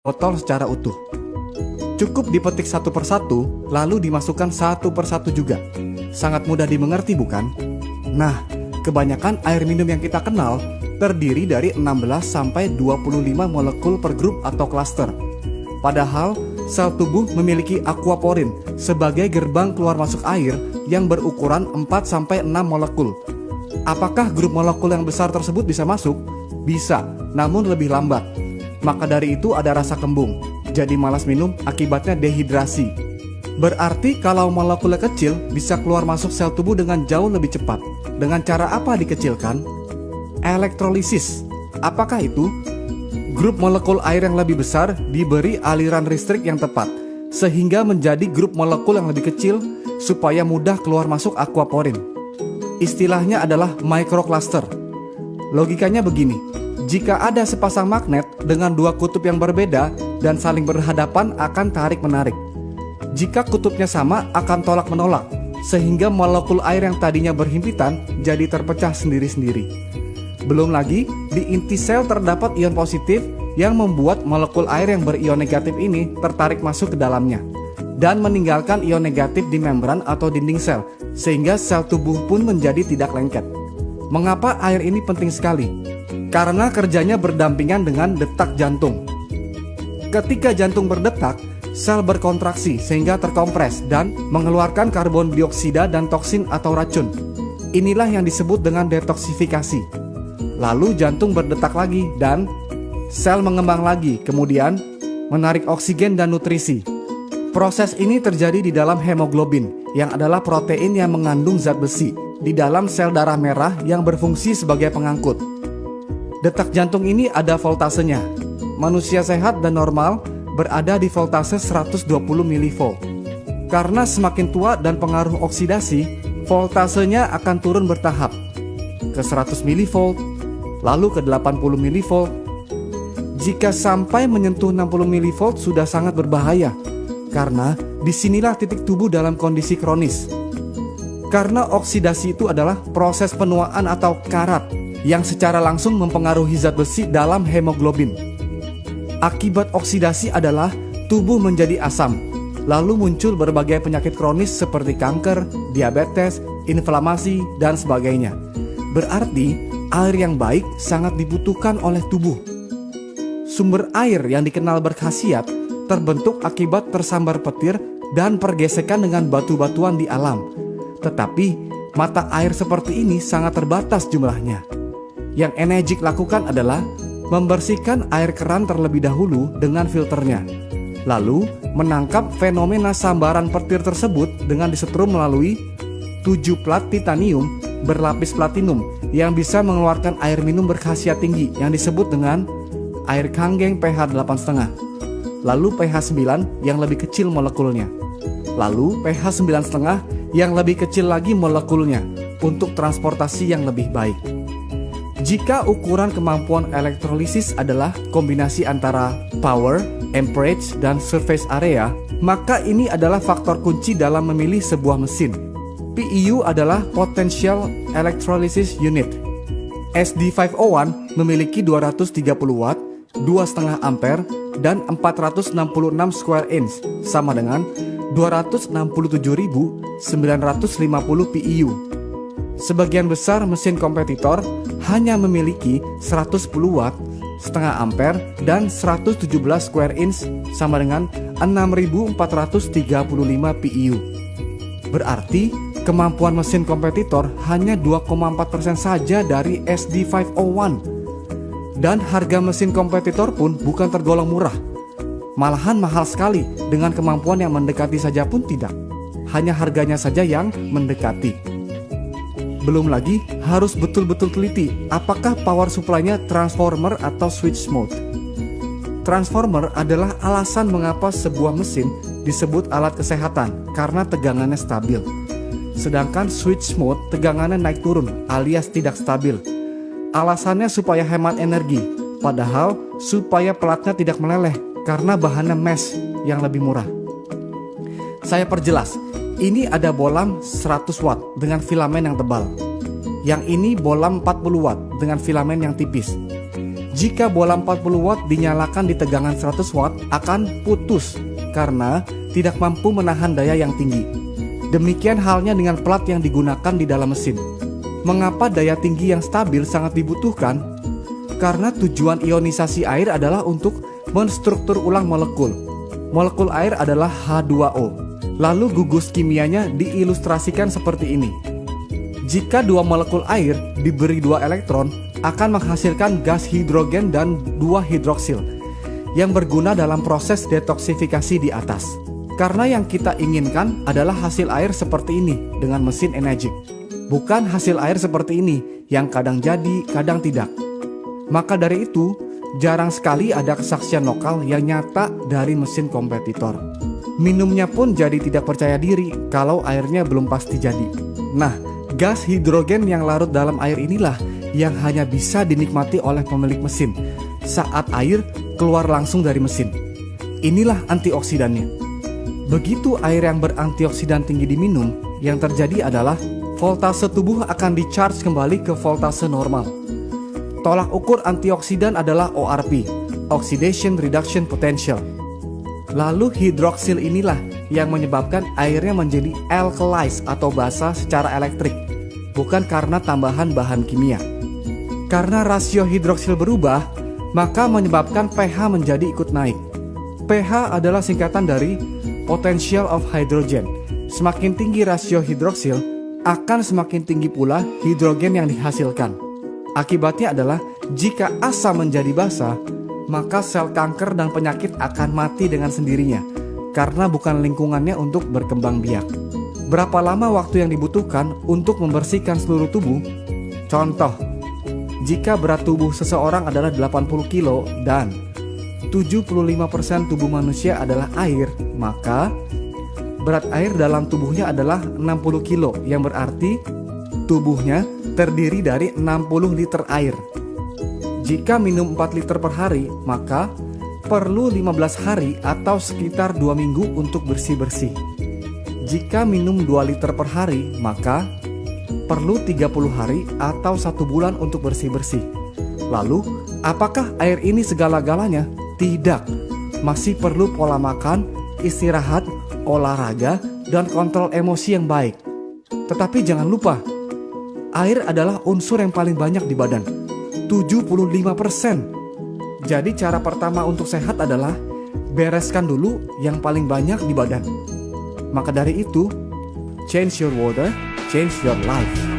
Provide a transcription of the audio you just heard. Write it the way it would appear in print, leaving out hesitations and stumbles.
botol secara utuh. Cukup dipetik satu persatu, lalu dimasukkan satu persatu juga. Sangat mudah dimengerti bukan? Nah, kebanyakan air minum yang kita kenal terdiri dari 16 sampai 25 molekul per grup atau klaster. Padahal, sel tubuh memiliki aquaporin sebagai gerbang keluar masuk air yang berukuran 4 sampai 6 molekul. Apakah grup molekul yang besar tersebut bisa masuk? Bisa, namun lebih lambat. Maka dari itu ada rasa kembung, jadi malas minum akibatnya dehidrasi. Berarti kalau molekulnya kecil bisa keluar masuk sel tubuh dengan jauh lebih cepat. Dengan cara apa dikecilkan? Elektrolisis. Apakah itu? Grup molekul air yang lebih besar diberi aliran listrik yang tepat, sehingga menjadi grup molekul yang lebih kecil supaya mudah keluar masuk aquaporin. Istilahnya adalah microcluster. Logikanya begini, jika ada sepasang magnet dengan dua kutub yang berbeda dan saling berhadapan akan tarik-menarik. Jika kutubnya sama akan tolak-menolak, sehingga molekul air yang tadinya berhimpitan jadi terpecah sendiri-sendiri. Belum lagi, di inti sel terdapat ion positif yang membuat molekul air yang berion negatif ini tertarik masuk ke dalamnya dan meninggalkan ion negatif di membran atau dinding sel, sehingga sel tubuh pun menjadi tidak lengket. Mengapa air ini penting sekali? Karena kerjanya berdampingan dengan detak jantung. Ketika jantung berdetak, sel berkontraksi sehingga terkompres dan mengeluarkan karbon dioksida dan toksin atau racun. Inilah yang disebut dengan detoksifikasi. Lalu jantung berdetak lagi dan sel mengembang lagi, kemudian menarik oksigen dan nutrisi. Proses ini terjadi di dalam hemoglobin, yang adalah protein yang mengandung zat besi di dalam sel darah merah yang berfungsi sebagai pengangkut. Detak jantung ini ada voltasenya. Manusia sehat dan normal berada di voltase 120 mV. Karena semakin tua dan pengaruh oksidasi, voltasenya akan turun bertahap ke 100 mV, lalu ke 80 mV. Jika sampai menyentuh 60 mV sudah sangat berbahaya, karena disinilah titik tubuh dalam kondisi kronis. Karena oksidasi itu adalah proses penuaan atau karat yang secara langsung mempengaruhi zat besi dalam hemoglobin. Akibat oksidasi adalah tubuh menjadi asam, lalu muncul berbagai penyakit kronis seperti kanker, diabetes, inflamasi, dan sebagainya. Berarti air yang baik sangat dibutuhkan oleh tubuh. Sumber air yang dikenal berkhasiat terbentuk akibat tersambar petir dan pergesekan dengan batu-batuan di alam. Tetapi mata air seperti ini sangat terbatas jumlahnya. Yang Enegic lakukan adalah membersihkan air keran terlebih dahulu dengan filternya, lalu menangkap fenomena sambaran petir tersebut dengan disetrum melalui 7 plat titanium berlapis platinum yang bisa mengeluarkan air minum berkhasiat tinggi yang disebut dengan air kanggeng pH 8,5. Lalu pH 9 yang lebih kecil molekulnya, lalu pH 9,5 yang lebih kecil lagi molekulnya untuk transportasi yang lebih baik. Jika ukuran kemampuan elektrolisis adalah kombinasi antara power, amperage, dan surface area, maka ini adalah faktor kunci dalam memilih sebuah mesin. PEU adalah Potential Electrolysis Unit. SD501 memiliki 230 watt, 2,5 ampere, dan 466 square inch, sama dengan 267.950 PEU. Sebagian besar mesin kompetitor hanya memiliki 110 watt, setengah ampere, dan 117 square inch, sama dengan 6.435 PEU. Berarti kemampuan mesin kompetitor hanya 2,4% saja dari SD501. Dan harga mesin kompetitor pun bukan tergolong murah. Malahan mahal sekali, dengan kemampuan yang mendekati saja pun tidak. Hanya harganya saja yang mendekati. Belum lagi harus betul-betul teliti apakah power supply-nya transformer atau switch mode. Transformer adalah alasan mengapa sebuah mesin disebut alat kesehatan karena tegangannya stabil. Sedangkan switch mode tegangannya naik turun alias tidak stabil. Alasannya supaya hemat energi, padahal supaya pelatnya tidak meleleh karena bahannya mesh yang lebih murah. Saya perjelas, ini ada bolam 100 watt dengan filamen yang tebal. Yang ini bolam 40 watt dengan filamen yang tipis. Jika bola 40 watt dinyalakan di tegangan 100 watt akan putus karena tidak mampu menahan daya yang tinggi. Demikian halnya dengan plat yang digunakan di dalam mesin. Mengapa daya tinggi yang stabil sangat dibutuhkan? Karena tujuan ionisasi air adalah untuk menstruktur ulang molekul. Molekul air adalah H2O. Lalu gugus kimianya diilustrasikan seperti ini. Jika dua molekul air diberi 2 elektron, akan menghasilkan gas hidrogen dan 2 hidroksil yang berguna dalam proses detoksifikasi di atas. Karena yang kita inginkan adalah hasil air seperti ini dengan mesin Enegic, bukan hasil air seperti ini yang kadang jadi, kadang tidak. Maka dari itu, jarang sekali ada kesaksian lokal yang nyata dari mesin kompetitor. Minumnya pun jadi tidak percaya diri kalau airnya belum pasti jadi. Nah, gas hidrogen yang larut dalam air inilah yang hanya bisa dinikmati oleh pemilik mesin saat air keluar langsung dari mesin. Inilah antioksidannya. Begitu air yang berantioksidan tinggi diminum, yang terjadi adalah voltase tubuh akan di-charge kembali ke voltase normal. Tolak ukur antioksidan adalah ORP, Oxidation Reduction Potential. Lalu hidroksil inilah yang menyebabkan airnya menjadi alkalized atau basa secara elektrik, bukan karena tambahan bahan kimia. Karena rasio hidroksil berubah, maka menyebabkan pH menjadi ikut naik. pH adalah singkatan dari potential of hydrogen. Semakin tinggi rasio hidroksil, akan semakin tinggi pula hidrogen yang dihasilkan. Akibatnya adalah jika asam menjadi basa, maka sel kanker dan penyakit akan mati dengan sendirinya karena bukan lingkungannya untuk berkembang biak. Berapa lama waktu yang dibutuhkan untuk membersihkan seluruh tubuh? Contoh, jika berat tubuh seseorang adalah 80 kilo dan 75% tubuh manusia adalah air, maka berat air dalam tubuhnya adalah 60 kilo, yang berarti tubuhnya terdiri dari 60 liter air. Jika minum 4 liter per hari, maka perlu 15 hari atau sekitar 2 minggu untuk bersih-bersih. Jika minum 2 liter per hari, maka perlu 30 hari atau 1 bulan untuk bersih-bersih. Lalu, apakah air ini segala-galanya? Tidak, masih perlu pola makan, istirahat, olahraga, dan kontrol emosi yang baik. Tetapi jangan lupa, air adalah unsur yang paling banyak di badan, 75%. Jadi cara pertama untuk sehat adalah bereskan dulu yang paling banyak di badan. Maka dari itu, change your water, change your life.